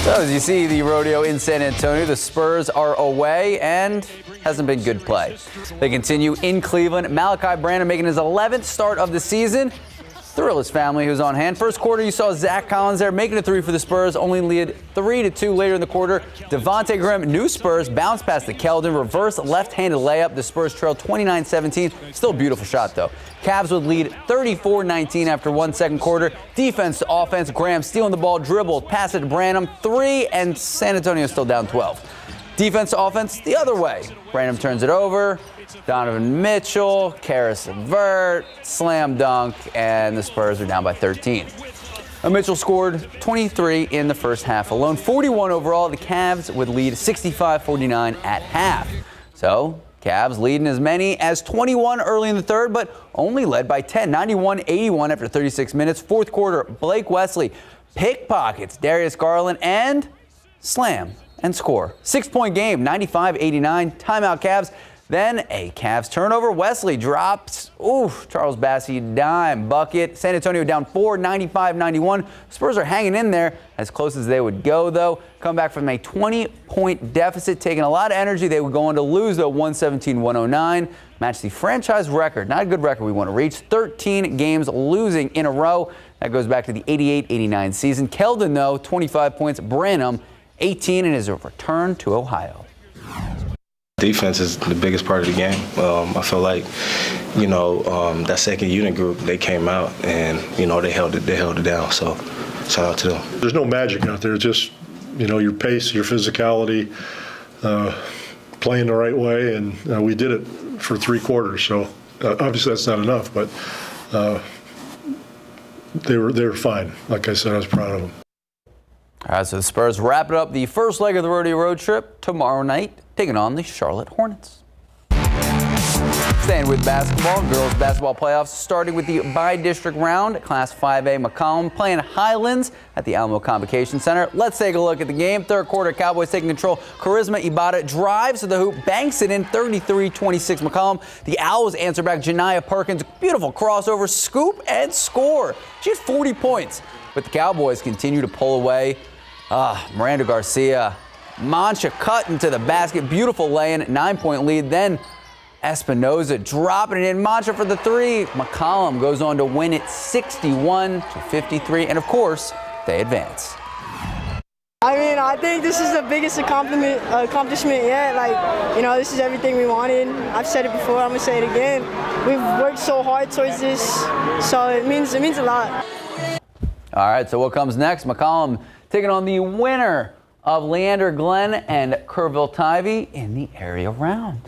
So as you see the rodeo in San Antonio, the Spurs are away and hasn't been good play. They continue in Cleveland. Malachi Branham making his 11th start of the season. Thrill his family who's on hand. First quarter, you saw Zach Collins there making a three for the Spurs, only lead 3-2 later in the quarter. Devontae Graham, new Spurs, bounced past the Keldon, reverse left-handed layup. The Spurs trailed 29-17. Still a beautiful shot, though. Cavs would lead 34-19 after 1 second quarter. Defense to offense, Graham stealing the ball, dribbled, pass it to Branham, 3, and San Antonio still down 12. Defense to offense, the other way. Branham turns it over. Donovan Mitchell, Karis LeVert, slam dunk, and the Spurs are down by 13. Mitchell scored 23 in the first half alone, 41 overall. The Cavs would lead 65-49 at half. So, Cavs leading as many as 21 early in the third, but only led by 10, 91-81 after 36 minutes. Fourth quarter, Blake Wesley pickpockets Darius Garland and slam and score. 6-point game, 95-89, timeout Cavs. Then a Cavs turnover. Wesley drops. Charles Bassey dime bucket. San Antonio down 4, 95-91. Spurs are hanging in there as close as they would go, though. Come back from a 20-point deficit, taking a lot of energy. They would go on to lose, though, 117-109. Match the franchise record. Not a good record we want to reach. 13 games losing in a row. That goes back to the 88-89 season. Keldon, though, 25 points. Branham, 18 in his return to Ohio. Defense is the biggest part of the game. I feel like, that second unit group, they came out and, they held it down. So shout out to them. There's no magic out there. It's just, your pace, your physicality, playing the right way. And we did it for 3 quarters. So obviously that's not enough, but they were fine. Like I said, I was proud of them. All right, so the Spurs wrap it up the first leg of the rodeo road trip tomorrow night, taking on the Charlotte Hornets. Staying with basketball, girls basketball playoffs starting with the bi-district round. Class 5A McCollum playing Highlands at the Alamo Convocation Center. Let's take a look at the game. Third quarter, Cowboys taking control. Charisma Ibada drives to the hoop, banks it in, 33-26 McCollum. The Owls answer back. Janiyah Perkins, beautiful crossover, scoop and score. She has 40 points, but the Cowboys continue to pull away. Miranda Garcia, Mancha cut into the basket, beautiful lay-in, 9-point lead. Then Espinoza dropping it in, Mancha for the 3. McCollum goes on to win it 61-53, and of course, they advance. I think this is the biggest accomplishment yet. This is everything we wanted. I've said it before, I'm gonna say it again. We've worked so hard towards this, so it means a lot. All right, so what comes next? McCollum taking on the winner of Leander Glenn and Kerrville Tivy in the area round.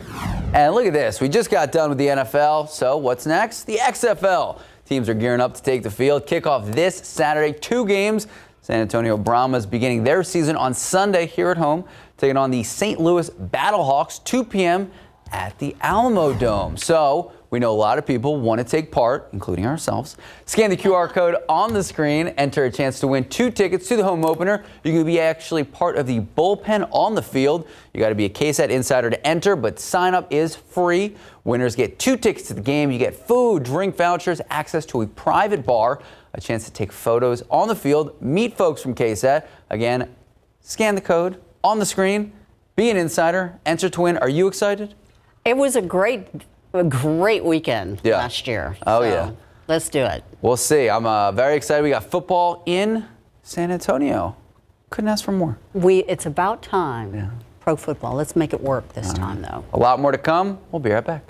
And look at this. We just got done with the NFL. So what's next? The XFL. Teams are gearing up to take the field. Kickoff this Saturday. 2 games. San Antonio Brahmas beginning their season on Sunday here at home, taking on the St. Louis Battlehawks, 2 p.m. at the Alamo Dome. So we know a lot of people want to take part, including ourselves. Scan the QR code on the screen, enter a chance to win 2 tickets to the home opener. You can be actually part of the bullpen on the field. You got to be a KSAT insider to enter, but sign up is free. Winners get 2 tickets to the game. You get food, drink vouchers, access to a private bar, a chance to take photos on the field, meet folks from KSAT. Again, scan the code on the screen, be an insider, enter to win. Are you excited? It was a great weekend last year. Oh, yeah. Let's do it. We'll see. I'm very excited. We got football in San Antonio. Couldn't ask for more. It's about time. Yeah. Pro football. Let's make it work this time, though. A lot more to come. We'll be right back.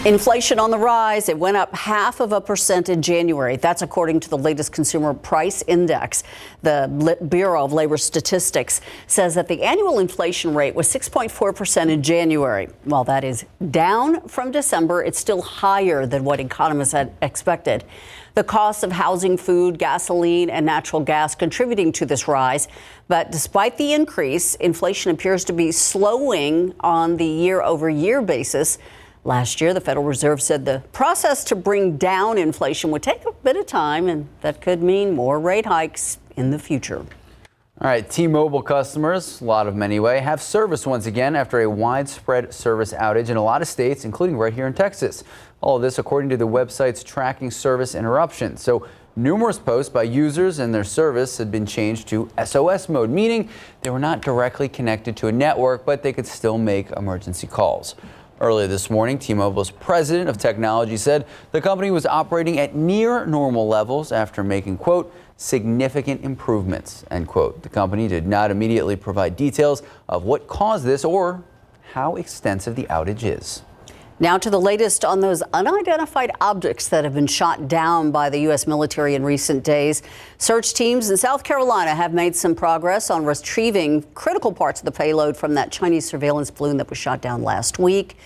Inflation on the rise. It went up 0.5% in January. That's according to the latest Consumer Price Index. The Bureau of Labor Statistics says that the annual inflation rate was 6.4% in January. While that is down from December, it's still higher than what economists had expected. The cost of housing, food, gasoline, and natural gas contributing to this rise. But despite the increase, inflation appears to be slowing on the year-over-year basis. Last year, the Federal Reserve said the process to bring down inflation would take a bit of time, and that could mean more rate hikes in the future. All right, T-Mobile customers, a lot of them anyway, have service once again after a widespread service outage in a lot of states, including right here in Texas. All of this according to the website's tracking service interruption. So numerous posts by users and their service had been changed to SOS mode, meaning they were not directly connected to a network, but they could still make emergency calls. Earlier this morning, T-Mobile's president of technology said the company was operating at near normal levels after making, quote, significant improvements, end quote. The company did not immediately provide details of what caused this or how extensive the outage is. Now to the latest on those unidentified objects that have been shot down by the U.S. military in recent days. Search teams in South Carolina have made some progress on retrieving critical parts of the payload from that Chinese surveillance balloon that was shot down last week.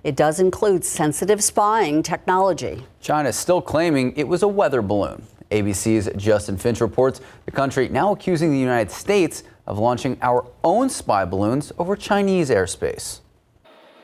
It does include sensitive spying technology. China is still claiming it was a weather balloon. ABC's Justin Finch reports the country now accusing the United States of launching our own spy balloons over Chinese airspace.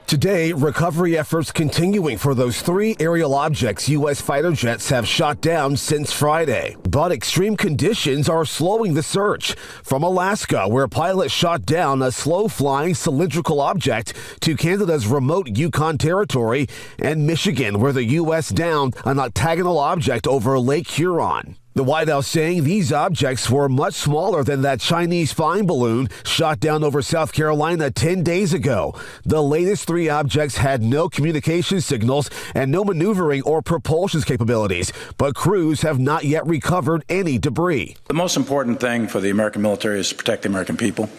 Today, recovery efforts continuing for those 3 aerial objects U.S. fighter jets have shot down since Friday. But extreme conditions are slowing the search. From Alaska, where pilots shot down a slow-flying cylindrical object, to Canada's remote Yukon territory, and Michigan, where the U.S. downed an octagonal object over Lake Huron. The White House saying these objects were much smaller than that Chinese spying balloon shot down over South Carolina 10 days ago. The latest 3 objects had no communication signals and no maneuvering or propulsion capabilities, but crews have not yet recovered any debris. The most important thing for the American military is to protect the American people.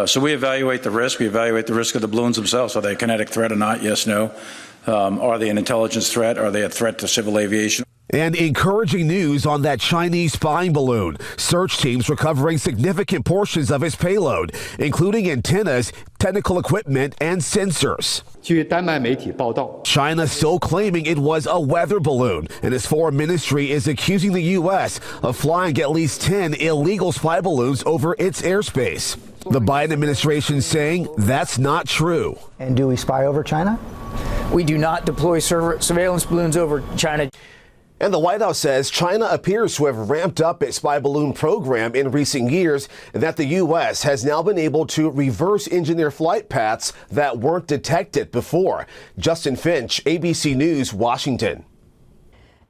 So we evaluate the risk. We evaluate the risk of the balloons themselves. Are they a kinetic threat or not? Yes, no. Are they an intelligence threat? Are they a threat to civil aviation? And encouraging news on that Chinese spying balloon. Search teams recovering significant portions of its payload, including antennas, technical equipment, and sensors. 据丹麦媒体报道 China still claiming it was a weather balloon, and its foreign ministry is accusing the U.S. of flying at least 10 illegal spy balloons over its airspace. The Biden administration saying that's not true. And do we spy over China? We do not deploy surveillance balloons over China. And the White House says China appears to have ramped up its spy balloon program in recent years, and that the U.S. has now been able to reverse engineer flight paths that weren't detected before. Justin Finch, ABC News, Washington.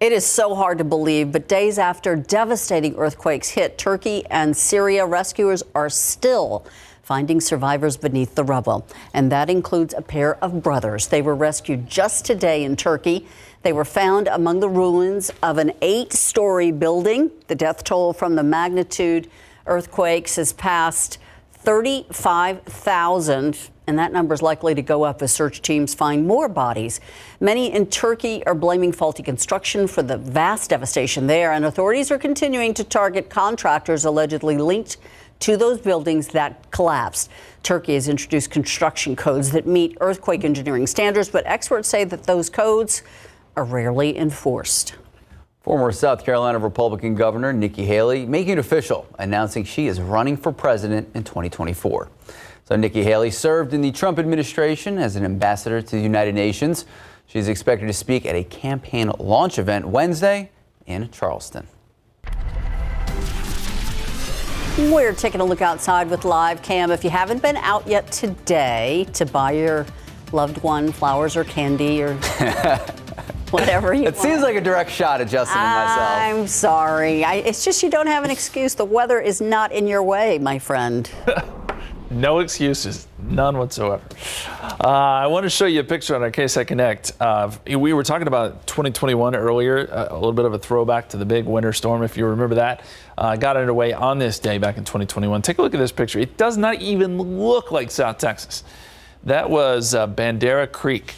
It is so hard to believe, but days after devastating earthquakes hit Turkey and Syria, rescuers are still finding survivors beneath the rubble. And that includes a pair of brothers. They were rescued just today in Turkey. They were found among the ruins of an 8-story building. The death toll from the magnitude earthquakes has passed 35,000, and that number is likely to go up as search teams find more bodies. Many in Turkey are blaming faulty construction for the vast devastation there, and authorities are continuing to target contractors allegedly linked to those buildings that collapsed. Turkey has introduced construction codes that meet earthquake engineering standards, but experts say that those codes are rarely enforced. Former South Carolina Republican Governor Nikki Haley making it official, announcing she is running for president in 2024. So Nikki Haley served in the Trump administration as an ambassador to the United Nations. She's expected to speak at a campaign launch event Wednesday in Charleston. We're taking a look outside with Live Cam. If you haven't been out yet today to buy your loved one flowers or candy or whatever you want. It seems like a direct shot at Justin and myself. I'm sorry. It's just you don't have an excuse. The weather is not in your way, my friend. No excuses, none whatsoever. I want to show you a picture on our KSAT Connect. We were talking about 2021 earlier, a little bit of a throwback to the big winter storm, if you remember that. Got underway on this day back in 2021. Take a look at this picture. It does not even look like South Texas. That was Bandera Creek.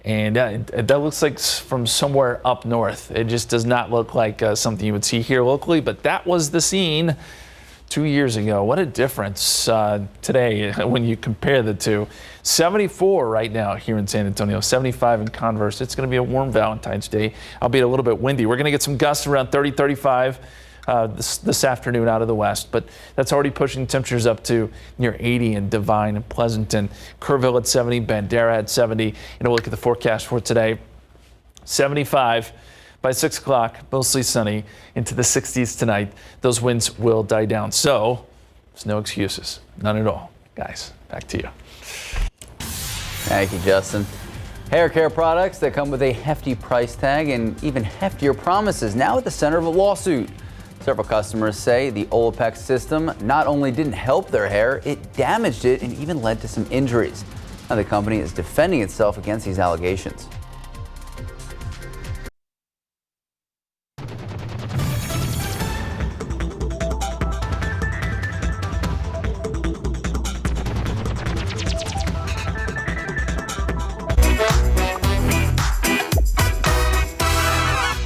And that looks like from somewhere up north. It just does not look like something you would see here locally, but that was the scene 2 years ago. What a difference today when you compare the two. 74 right now here in San Antonio, 75 in Converse. It's going to be a warm Valentine's Day, albeit a little bit windy. We're going to get some gusts around 30, 35 this afternoon out of the west, but that's already pushing temperatures up to near 80 in Devine and Pleasanton. Kerrville at 70, Bandera at 70. And we'll look at the forecast for today. 75. By 6 o'clock, mostly sunny, into the 60s tonight. Those winds will die down. So there's no excuses. None at all. Guys, back to you. Thank you, Justin. Hair care products that come with a hefty price tag and even heftier promises now at the center of a lawsuit. Several customers say the Olaplex system not only didn't help their hair, it damaged it and even led to some injuries. Now the company is defending itself against these allegations.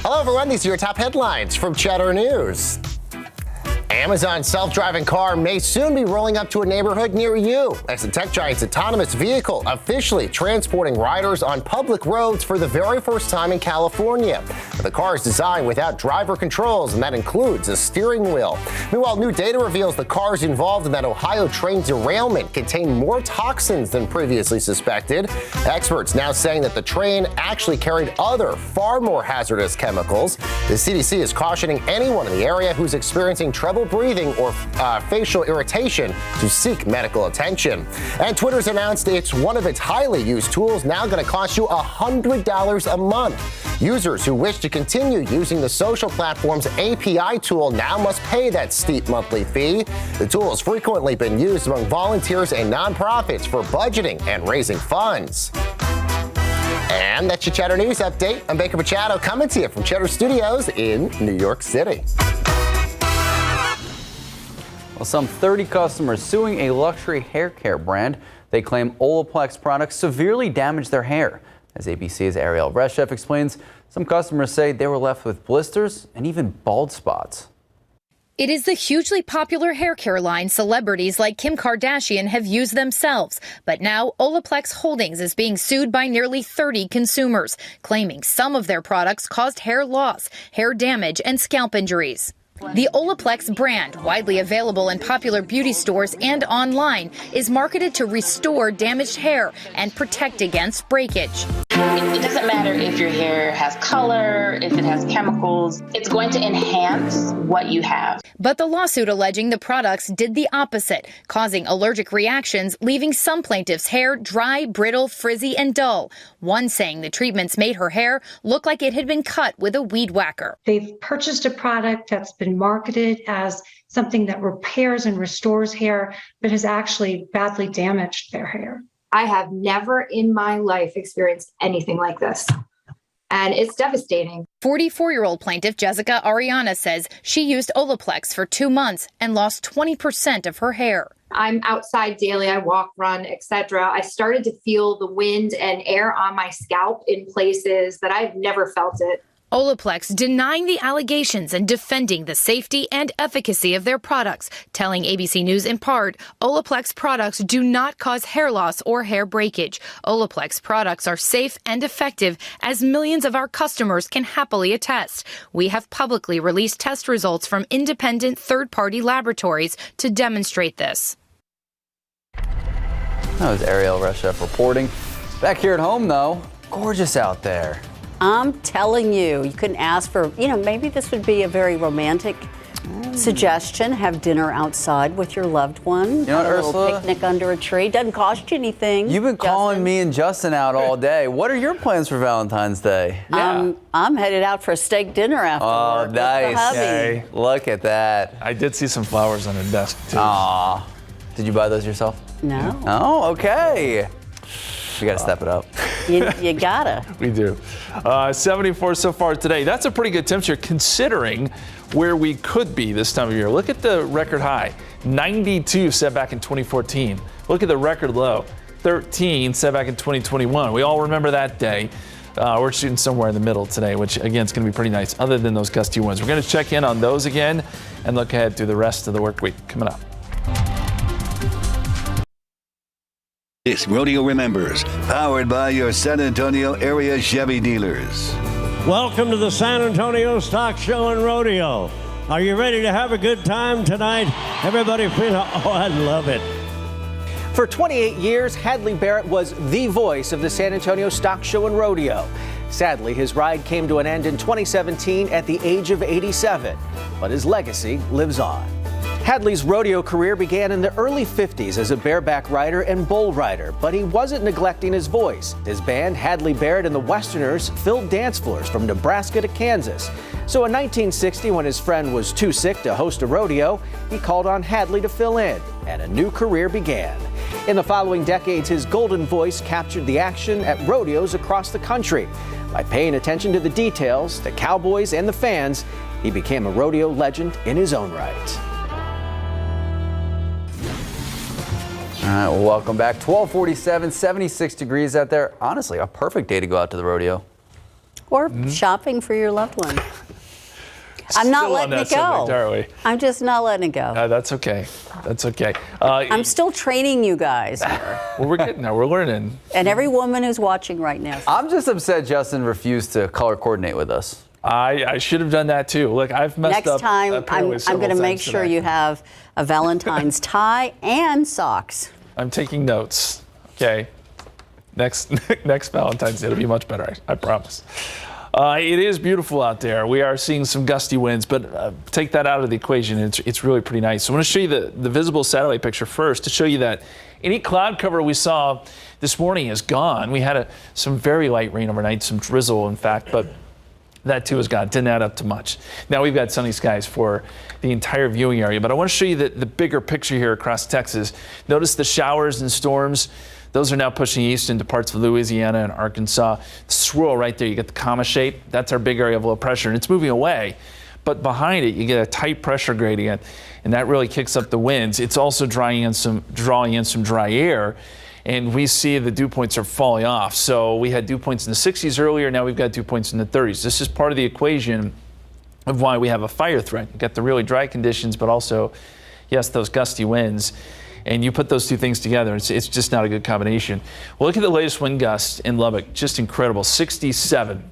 Hello everyone, these are your top headlines from Cheddar News. Amazon's self-driving car may soon be rolling up to a neighborhood near you as the tech giant's autonomous vehicle officially transporting riders on public roads for the very first time in California. The car is designed without driver controls, and that includes a steering wheel. Meanwhile, new data reveals the cars involved in that Ohio train derailment contain more toxins than previously suspected. Experts now saying that the train actually carried other, far more hazardous chemicals. The CDC is cautioning anyone in the area who's experiencing trouble breathing or facial irritation to seek medical attention. And Twitter's announced it's one of its highly used tools now going to cost you $100 a month. Users who wish to continue using the social platform's API tool now must pay that steep monthly fee. The tool has frequently been used among volunteers and nonprofits for budgeting and raising funds. And that's your Cheddar News Update. I'm Baker Machado coming to you from Cheddar Studios in New York City. Well, some 30 customers suing a luxury hair care brand. They claim Olaplex products severely damaged their hair. As ABC's Ariel Reshef explains, some customers say they were left with blisters and even bald spots. It is the hugely popular hair care line celebrities like Kim Kardashian have used themselves. But now Olaplex Holdings is being sued by nearly 30 consumers, claiming some of their products caused hair loss, hair damage, and scalp injuries. The Olaplex brand, widely available in popular beauty stores and online, is marketed to restore damaged hair and protect against breakage. It doesn't matter if your hair has color, if it has chemicals, it's going to enhance what you have. But the lawsuit alleging the products did the opposite, causing allergic reactions, leaving some plaintiffs' hair dry, brittle, frizzy, and dull. One saying the treatments made her hair look like it had been cut with a weed whacker. They've purchased a product that's been marketed as something that repairs and restores hair, but has actually badly damaged their hair. I have never in my life experienced anything like this, and it's devastating. 44-year-old plaintiff Jessica Ariana says she used Olaplex for 2 months and lost 20% of her hair. I'm outside daily, I walk, run, etc. I started to feel the wind and air on my scalp in places that I've never felt it. Olaplex denying the allegations and defending the safety and efficacy of their products, telling ABC News in part, Olaplex products do not cause hair loss or hair breakage. Olaplex products are safe and effective, as millions of our customers can happily attest. We have publicly released test results from independent third-party laboratories to demonstrate this. That was Ariel Reshef reporting. Back here at home, though, gorgeous out there. I'm telling you, you couldn't ask for, maybe this would be a very romantic suggestion. Have dinner outside with your loved one. You know what, a little Ursula? picnic under a tree. Doesn't cost you anything. You've been calling me and Justin out all day. What are your plans for Valentine's Day? I'm headed out for a steak dinner after work. Oh, nice. With the hubby. Yay. Look at that. I did see some flowers on her desk, too. Aw. Did you buy those yourself? No. Oh, okay. We got to step it up. You gotta. We do. 74 so far today. That's a pretty good temperature considering where we could be this time of year. Look at the record high, 92 set back in 2014. Look at the record low, 13 set back in 2021. We all remember that day. We're shooting somewhere in the middle today, which again is going to be pretty nice other than those gusty winds. We're going to check in on those again and look ahead through the rest of the work week coming up. This Rodeo Remembers, powered by your San Antonio area Chevy dealers. Welcome to the San Antonio Stock Show and Rodeo. Are you ready to have a good time tonight? Everybody feel, I love it. For 28 years, Hadley Barrett was the voice of the San Antonio Stock Show and Rodeo. Sadly, his ride came to an end in 2017 at the age of 87, but his legacy lives on. Hadley's rodeo career began in the early 50s as a bareback rider and bull rider, but he wasn't neglecting his voice. His band, Hadley Barrett and the Westerners, filled dance floors from Nebraska to Kansas. So in 1960, when his friend was too sick to host a rodeo, he called on Hadley to fill in, and a new career began. In the following decades, his golden voice captured the action at rodeos across the country. By paying attention to the details, the cowboys, and the fans, he became a rodeo legend in his own right. All right, well, welcome back. 12:47, 76 degrees out there. Honestly, a perfect day to go out to the rodeo. Or shopping for your loved one. I'm not Still on letting that it go. subject, aren't we? I'm just not letting it go. That's okay. That's okay. I'm still training you guys here. Well, we're getting there. We're learning. And every woman who's watching right now. I'm just upset Justin refused to color coordinate with us. I should have done that too. Look, I've messed Next up. time, apparently I'm several going to make times sure tonight. you have a Valentine's tie and socks. I'm taking notes. Okay. Next Valentine's Day, it'll be much better. I promise. It is beautiful out there. We are seeing some gusty winds, but take that out of the equation. It's really pretty nice. So I want to show you the visible satellite picture first to show you that any cloud cover we saw this morning is gone. We had some very light rain overnight, some drizzle, in fact, but that too is gone. Didn't add up to much. Now we've got sunny skies for the entire viewing area, but I want to show you the bigger picture here across Texas. Notice the showers and storms. Those are now pushing east into parts of Louisiana and Arkansas. The swirl right there, you get the comma shape. That's our big area of low pressure, and it's moving away. But behind it, you get a tight pressure gradient, and that really kicks up the winds. It's also drawing in some dry air, and we see the dew points are falling off. So we had dew points in the 60s earlier. Now we've got dew points in the 30s. This is part of the equation of why we have a fire threat. You got the really dry conditions, but also, yes, those gusty winds. And you put those two things together, it's just not a good combination. Well, look at the latest wind gusts in Lubbock, just incredible, 67.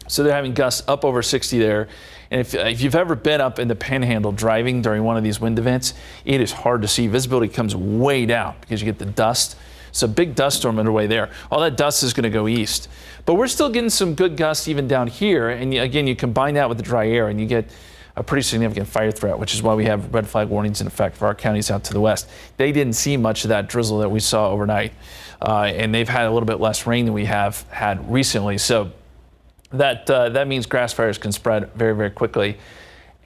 So they're having gusts up over 60 there. And if you've ever been up in the Panhandle driving during one of these wind events, it is hard to see. Visibility comes way down because you get the dust. So big dust storm underway there. All that dust is going to go east. But we're still getting some good gusts even down here. And again, you combine that with the dry air and you get a pretty significant fire threat, which is why we have red flag warnings in effect for our counties out to the west. They didn't see much of that drizzle that we saw overnight, and they've had a little bit less rain than we have had recently. So that means grass fires can spread very, very quickly.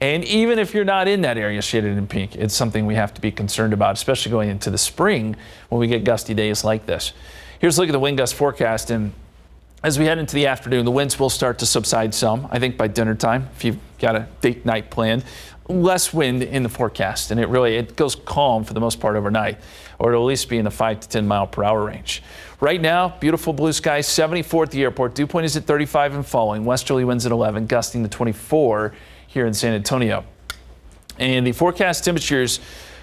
And even if you're not in that area shaded in pink, it's something we have to be concerned about, especially going into the spring when we get gusty days like this. Here's a look at the wind gust forecast. And as we head into the afternoon, the winds will start to subside some. I think by dinner time, if you've got a date night planned, less wind in the forecast. And it goes calm for the most part overnight, or it'll at least be in the 5 to 10 mile per hour range. Right now, beautiful blue skies, 74 at the airport. Dew point is at 35 and falling. Westerly winds at 11, gusting to 24 here in San Antonio. And the forecast temperatures,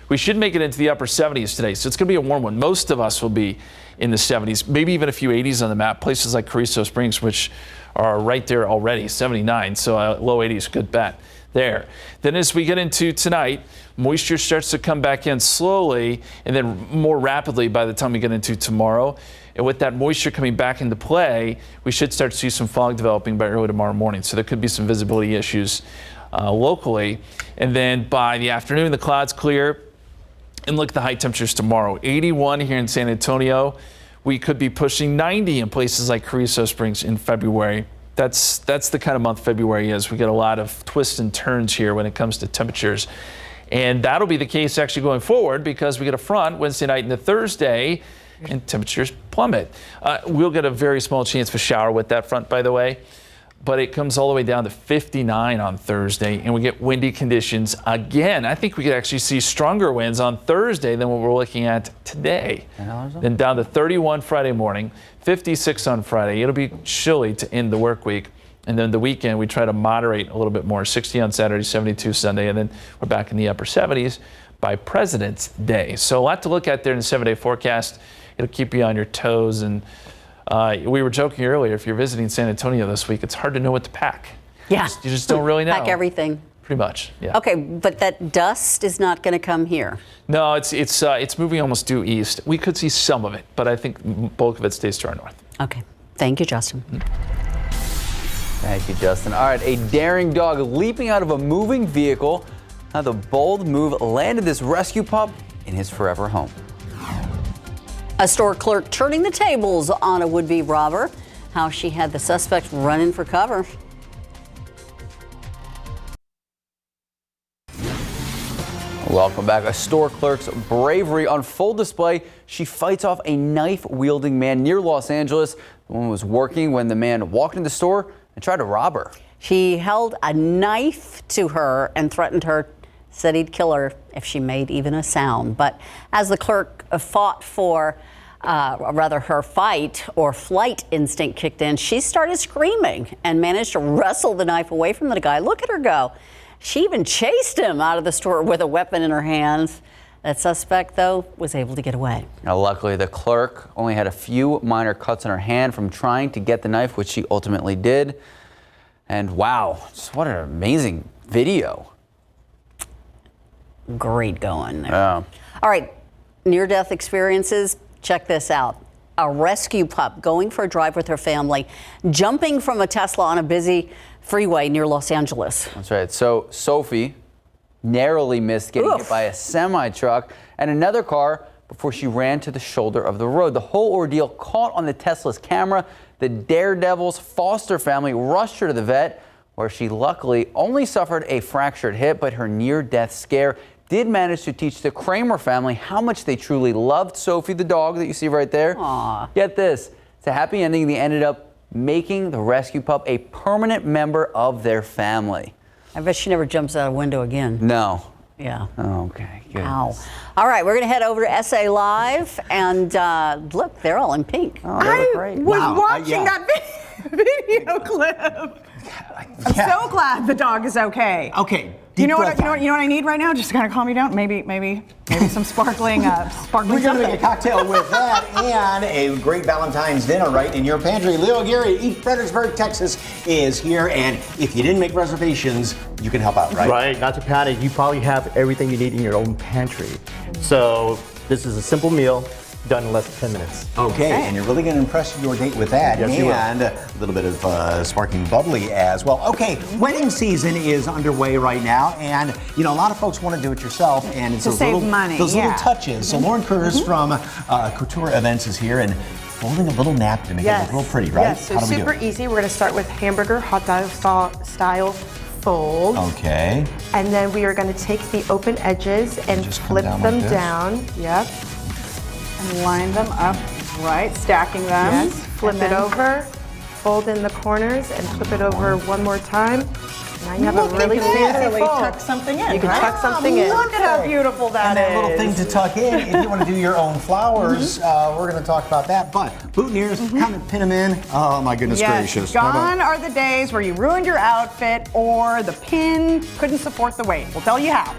we should make it into the upper 70s today. So it's going to be a warm one. Most of us will be in the 70s, maybe even a few 80s on the map. Places like Carrizo Springs, which are right there already, 79. So low 80s, good bet there. Then as we get into tonight, moisture starts to come back in slowly and then more rapidly by the time we get into tomorrow. And with that moisture coming back into play, we should start to see some fog developing by early tomorrow morning. So there could be some visibility issues locally. And then by the afternoon, the clouds clear. And look at the high temperatures tomorrow. 81 here in San Antonio. We could be pushing 90 in places like Carrizo Springs in February. That's the kind of month February is. We get a lot of twists and turns here when it comes to temperatures. And that'll be the case actually going forward because we get a front Wednesday night into Thursday and temperatures plummet. We'll get a very small chance of a shower with that front, by the way. But it comes all the way down to 59 on Thursday, and we get windy conditions again. I think we could actually see stronger winds on Thursday than what we're looking at today. Then down to 31 Friday morning, 56 on Friday. It'll be chilly to end the work week. And then the weekend, we try to moderate a little bit more, 60 on Saturday, 72 Sunday, and then we're back in the upper 70s by President's Day. So a lot to look at there in the 7-day forecast. It'll keep you on your toes. And we were joking earlier, if you're visiting San Antonio this week, it's hard to know what to pack. Yeah. You just don't really know. Pack everything. Pretty much, yeah. Okay, but that dust is not going to come here. No, it's moving almost due east. We could see some of it, but I think bulk of it stays to our north. Okay. Thank you, Justin. Thank you, Justin. All right, a daring dog leaping out of a moving vehicle how the bold move landed this rescue pup in his forever home. A store clerk turning the tables on a would-be robber. How she had the suspect running for cover. Welcome back. A store clerk's bravery on full display. She fights off a knife-wielding man near Los Angeles. The woman was working when the man walked in the store and tried to rob her. He held a knife to her and threatened her, said he'd kill her if she made even a sound. But as the clerk fought for, her fight or flight instinct kicked in, she started screaming and managed to wrestle the knife away from the guy. Look at her go. She even chased him out of the store with a weapon in her hands. That suspect, though, was able to get away. Now, luckily, the clerk only had a few minor cuts on her hand from trying to get the knife, which she ultimately did. And wow, just what an amazing video. Great going there. Yeah. All right, near-death experiences. Check this out. A rescue pup going for a drive with her family, jumping from a Tesla on a busy freeway near Los Angeles. That's right. So Sophie narrowly missed getting hit by a semi-truck and another car before she ran to the shoulder of the road. The whole ordeal caught on the Tesla's camera. The Daredevil's foster family rushed her to the vet, where she luckily only suffered a fractured hip, but her near-death scare did manage to teach the Kramer family how much they truly loved Sophie the dog that you see right there. Aww. Get this. It's a happy ending. They ended up making the rescue pup a permanent member of their family. I bet she never jumps out a window again. No. Yeah. Okay, good. Ow. All right, we're going to head over to SA Live, and look, they're all in pink. Oh, they look great. Was watching that video clip. I'm so glad the dog is okay. Okay. You know what I need right now? Just to kind of calm me down. Maybe some sparkling We're something. gonna make a cocktail with that and a great Valentine's dinner right in your pantry. Leo Gary, East Fredericksburg, Texas is here, and if you didn't make reservations, you can help out, right? Right. Not to panic. You probably have everything you need in your own pantry. So this is a simple meal. Done in less than 10 minutes. Okay, and you're really going to impress your date with that. Yes, you will. And a little bit of sparkling bubbly as well. Okay, wedding season is underway right now, and a lot of folks want to do it yourself, and it's To save money, those little yeah. touches. So Lauren Kurz from Couture Events is here and folding a little napkin to make it look real pretty, right? Yes, so How do we do super it? easy. We're going to start with hamburger hot dog style fold. Okay. And then we are going to take the open edges and just come flip down them like this? down. Yep. And line them up, right, stacking them. Yes. Flip it over, fold in the corners, and flip it over one more time. Now you have a really fancy fold. Tuck something in. You can right? tuck something in. Look at how beautiful that And is. that little thing to tuck in, if you want to do your own flowers, we're going to talk about that. But boutonnieres, kind of pin them in. Oh my goodness gracious. Gone are the days where you ruined your outfit or the pin couldn't support the weight. We'll tell you how.